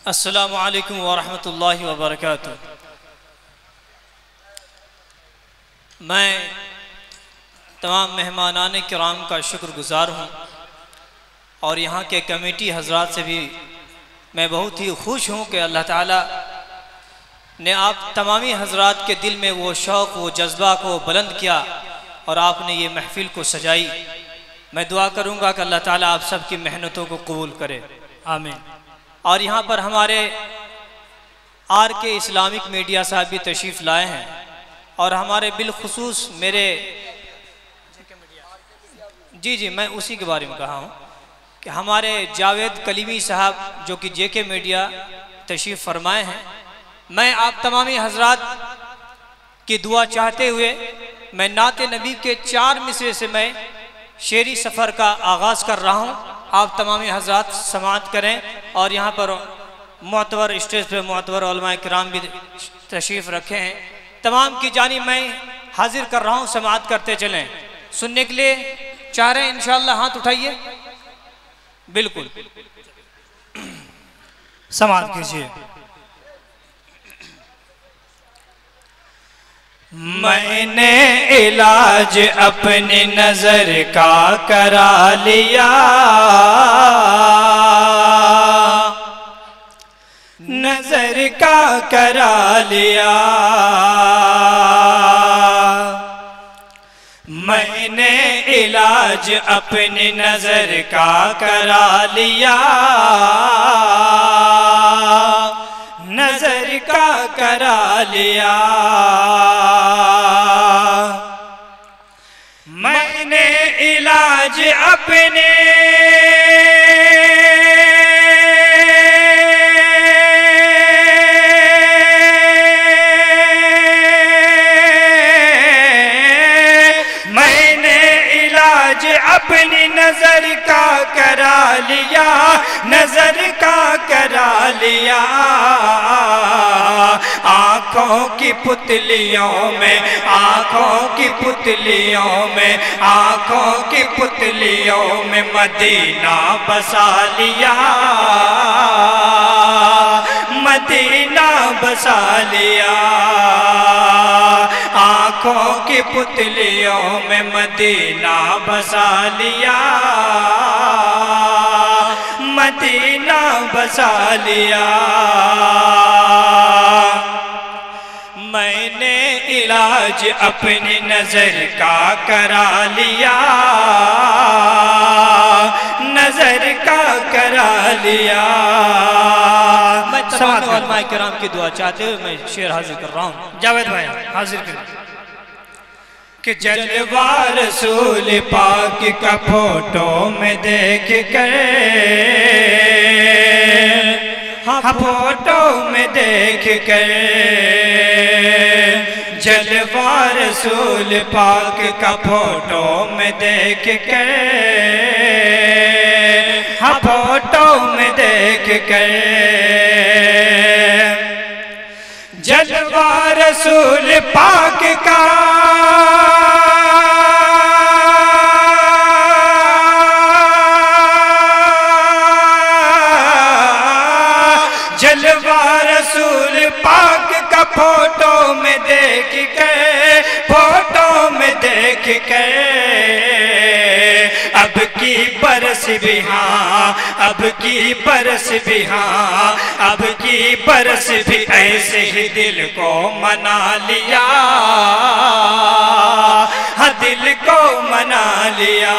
अस्सलामु अलैकुम वरहमतुल्लाहि वबरकातुह। मैं तमाम मेहमानान किराम का शुक्रगुज़ार हूँ और यहाँ के कमेटी हजरात से भी मैं बहुत ही खुश हूँ कि अल्लाह ताला ने आप तमामी हजरात के दिल में वो शौक़ वो जज्बा को बुलंद किया और आपने ये महफिल को सजाई। मैं दुआ करूँगा कि अल्लाह ताला आप सब की मेहनतों को कबूल करे, आमीन। और यहाँ पर हमारे RK इस्लामिक मीडिया साहब भी तशरीफ़ लाए हैं और हमारे बिलखुसूस मेरे जी मैं उसी के बारे में कहा हूँ कि हमारे जावेद कलीमी साहब जो कि JK मीडिया तशरीफ़ फरमाए हैं। मैं आप तमामी हजरात की दुआ चाहते हुए मैं नाते नबी के 4 मिसरे से मैं शेरी सफ़र का आगाज़ कर रहा हूँ। आप तमामी हजरात समाअत करें और यहाँ पर मुअतबर स्टेज पे मुअतबर उलमा किराम भी तशरीफ़ रखे हैं। तमाम की जानिब मैं हाजिर कर रहा हूँ, समाअत करते चलें। सुनने के लिए चाह रहे हैं इंशाअल्लाह, हाथ उठाइए। बिल्कुल समाअत कीजिए। मैंने इलाज अपनी नजर का करा लिया, नजर का करा लिया। मैंने इलाज अपनी नजर का करा लिया, नजर का करा लिया। मैंने इलाज अपने अपनी नजर का करा लिया, नजर का करा लिया। आँखों की पुतलियों में, आँखों की पुतलियों में, आँखों की पुतलियों में मदीना बसा लिया, मदीना बसा लिया। आँखों की पुतलियों में मदीना बसा लिया, मदीना बसा लिया। मैंने इलाज अपनी नजर का करा लिया, नजर का करा लिया। मैं तमाम उलमा किराम की दुआ चाहते हुए मैं शेर हाजिर कर रहा हूँ। जावेद भाई हाजिर करें कि जलवा रसूल पाक का फोटो में देख कर, हाँ फोटो में देख कर, जलवा रसूल पाक का फोटो में देख कर, हाँ फोटो में देख कर। जलवा रसूल पाक का पाक का फोटो में देख के, फोटो में देख के अब की बरस भी हाँ, अब की बरस भी हाँ, अब की बरस भी ऐसे ही दिल को मना लिया, हाँ दिल को मना लिया।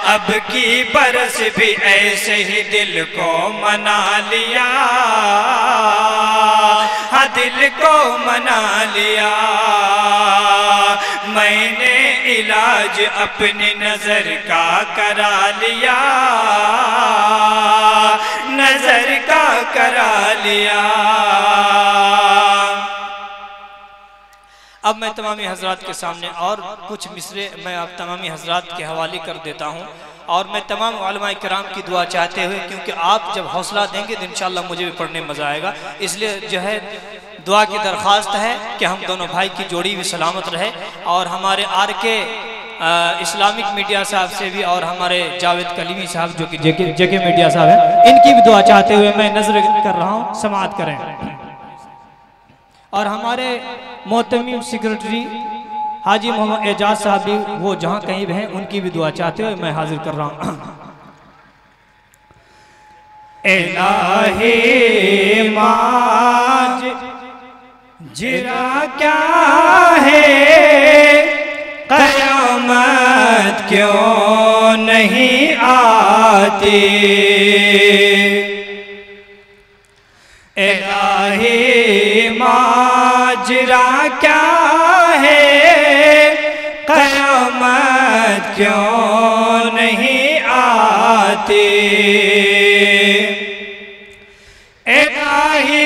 अब की बरस भी ऐसे ही दिल को मना लिया, हाँ दिल को मना लिया। मैंने इलाज अपनी नजर का करा लिया, नजर का करा लिया। अब मैं तमामी हजरात के सामने और कुछ मिसरे मैं आप तमामी हजरात के हवाले कर देता हूँ और मैं तमाम उलमा किराम की दुआ चाहते हुए, क्योंकि आप जब हौसला देंगे तो इंशाअल्लाह मुझे भी पढ़ने में मज़ा आएगा, इसलिए जो है दुआ की दरख्वास्त है कि हम दोनों भाई की जोड़ी भी सलामत रहे और हमारे RK इस्लामिक मीडिया साहब से भी और हमारे जावेद कलीमी साहब जो कि जेके मीडिया साहब हैं, इनकी भी दुआ चाहते हुए मैं नजर कर रहा हूँ, समाअत करें। और हमारे मोहतमीम सेक्रेटरी हाजी मोहम्मद एजाज साहब भी वो जहाँ कहीं भी हैं, उनकी भी दुआ चाहते हुए मैं हाजिर कर रहा हूँ। इलाही माज जिरा क्या है, क़यामत क्यों नहीं आती। इलाही माजरा क्या है, क़यामत क्यों नहीं आती। इलाही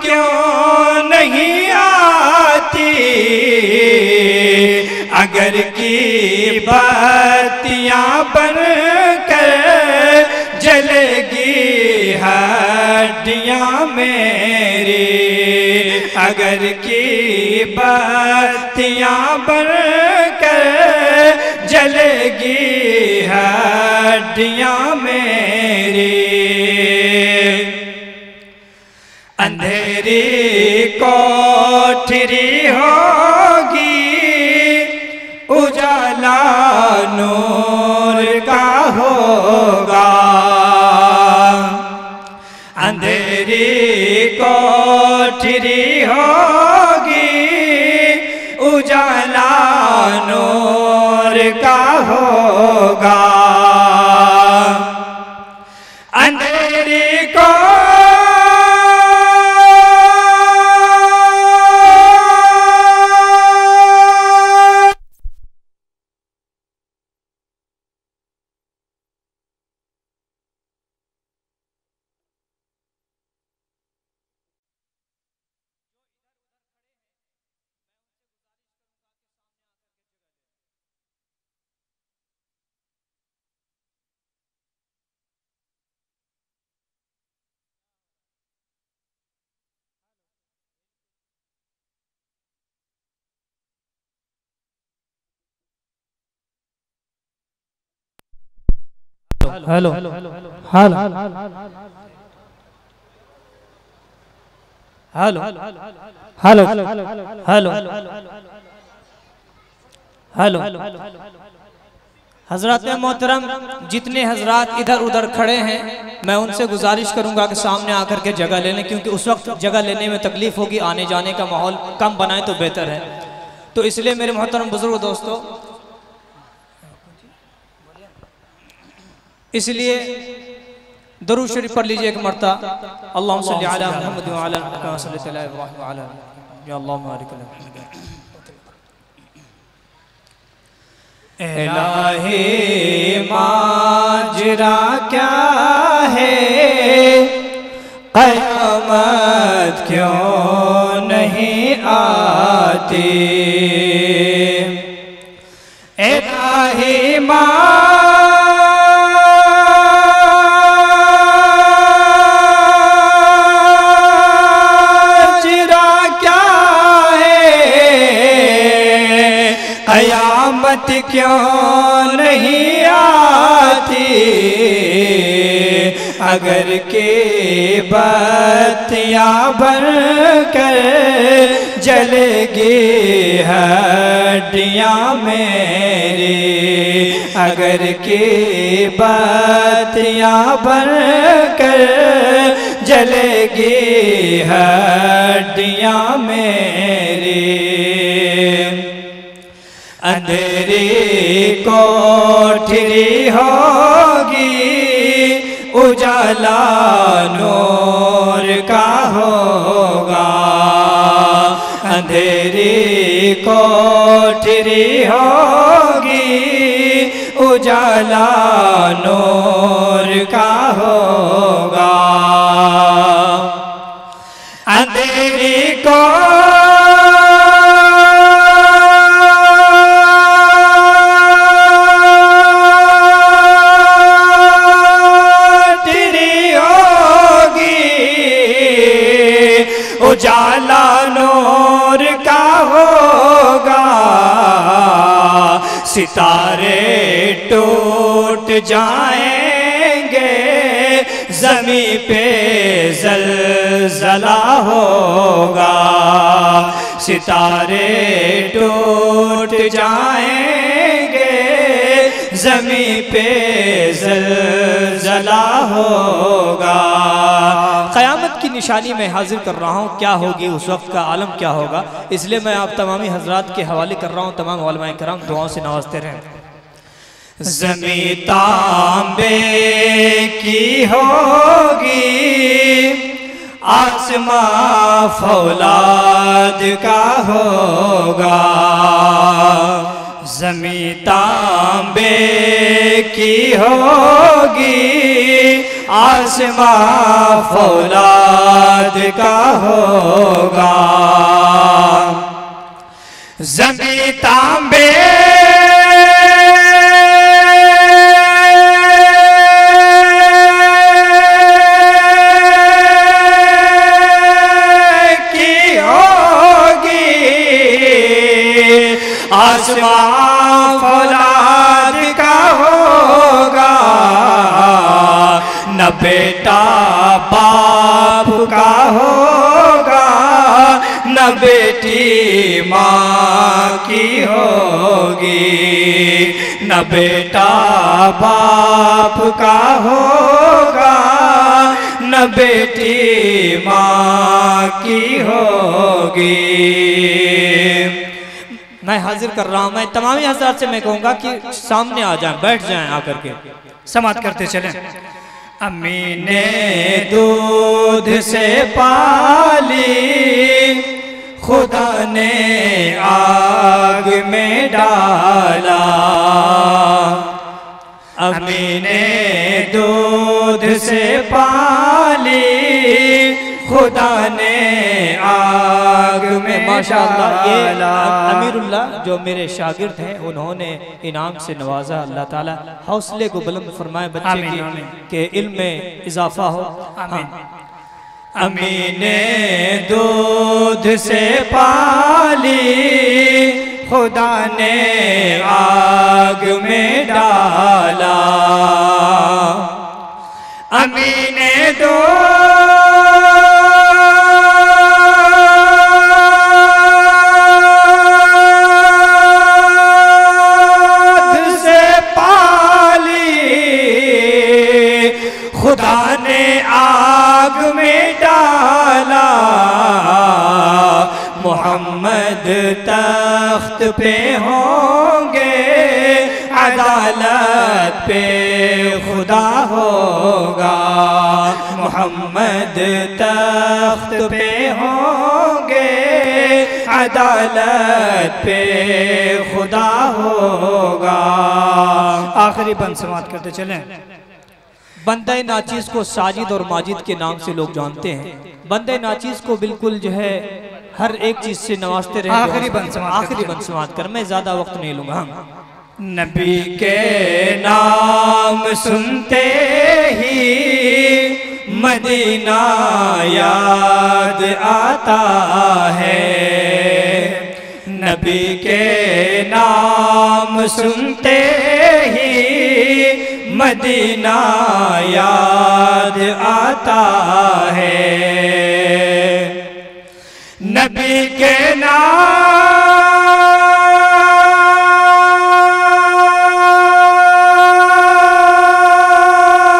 क्यों नहीं आती। अगर की बत्तियां बन कर जलेगी हड्डियां मेरी, अगर की बत्तियां बन कर जलेगी हड्डियां मेरी। अंधेरी कोठरी होगी, उजाला नूर का होगा। अंधेरी कोठरी होगी, उजाला नूर का होगा। अंधेरी को hello hello hello hello hello hello हजरत मोहतरम, जितने हजरात इधर उधर खड़े हैं, मैं उनसे गुजारिश करूंगा कि सामने आकर के जगह ले लें, क्योंकि उस वक्त जगह लेने में तकलीफ होगी, आने जाने का माहौल कम बनाए तो बेहतर है। तो इसलिए मेरे मोहतरम बुजुर्ग दोस्तों, इसलिए दरूद शरीफ पढ़ लीजिए एक मरता। अल्लाहुम्मा सल्ली अला मुहम्मद व अला कमा सल्लैता अला इब्राहीम व अला या अल्लाहुम्मा बारिक अला। इलाही माजरा क्या है, क़यामत क्यों नहीं आती। इलाही क़यामत क्यों नहीं आती। अगर के बत्तियां बन कर जलेगी हड्डियां मेरी, अगर के बत्तियां बन कर जलेगी हड्डियां मेरी। अंधेरी कोठरी होगी, उजाला नूर का होगा। अंधेरी कोठरी होगी, उजाला नूर का होगा। अंधेरी को सितारे टूट जाएंगे, ज़मीं पे ज़लज़ला होगा। सितारे टूट जाएंगे, ज़मीं पे ज़लज़ला होगा। क़यामत की निशानी मैं हाजिर कर रहा हूँ, क्या होगी उस वक्त का आलम क्या होगा, इसलिए मैं आप तमामी हजरात के हवाले कर रहा हूँ। तमाम उलमाए किराम दुआओं से नवाजते रहें। ज़मीं तांबे की होगी, आसमां फौलाद का होगा। ज़मीं तांबे की होगी, आसमां फौलाद का होगा। ज़मीं तांबे आसमां फौलाद का होगा। न बेटा बाप का होगा, न बेटी माँ की होगी। न बेटा बाप का होगा, न बेटी माँ की होगी। मैं हाजिर कर रहा हूँ। मैं तमामी हज़रात से मैं कहूँगा कि सामने आ जाएं, बैठ जाएं आकर के, समात करते चलें। अम्मी ने दूध से पाली, खुदा ने आग में डाला। अम्मी ने दूध से पाली, खुदा ने आग में माशाअल्लाह। ये अमीरुल्लाह जो मेरे शागिर्द हैं, उन्होंने इनाम से नवाजा। अल्लाह ताला हौसले को बुलंद फरमाए बच्चे के इल्म में इजाफा हो। आमीन। अम्मी ने दूध से पाली, खुदा ने आग में डाला। अम्मी ने खुदा ने आग में डाला। मोहम्मद तख्त पे होंगे, अदालत पे खुदा होगा। मोहम्मद तख्त पे होंगे, अदालत पे खुदा होगा। आखिरी बंद समात करते चलें। बंदे नाचीज़ को साजिद और माजिद के नाम से लोग जानते हैं। बंदे नाचीज़ को बिल्कुल जो है हर एक चीज़ से नवाजते रहे। आखिरी बंद समात कर, मैं ज़्यादा वक्त नहीं लूँगा। नबी के नाम सुनते ही मदीना याद आता है। नबी के नाम सुनते ही मदीना याद आता है। नबी के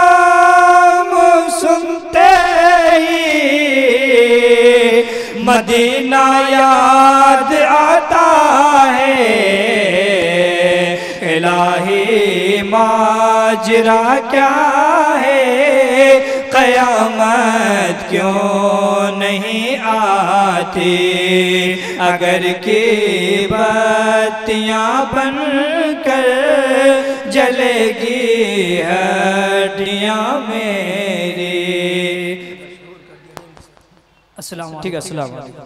नाम सुनते ही मदीना याद आता है। इलाही माजरा क्या है, क़यामत क्यों नहीं आती। अगर की बत्तियाँ बनकर जलेगी हड्डियाँ मेरी। अस्सलाम वालेकुम। ठीक है, अस्सलाम वालेकुम।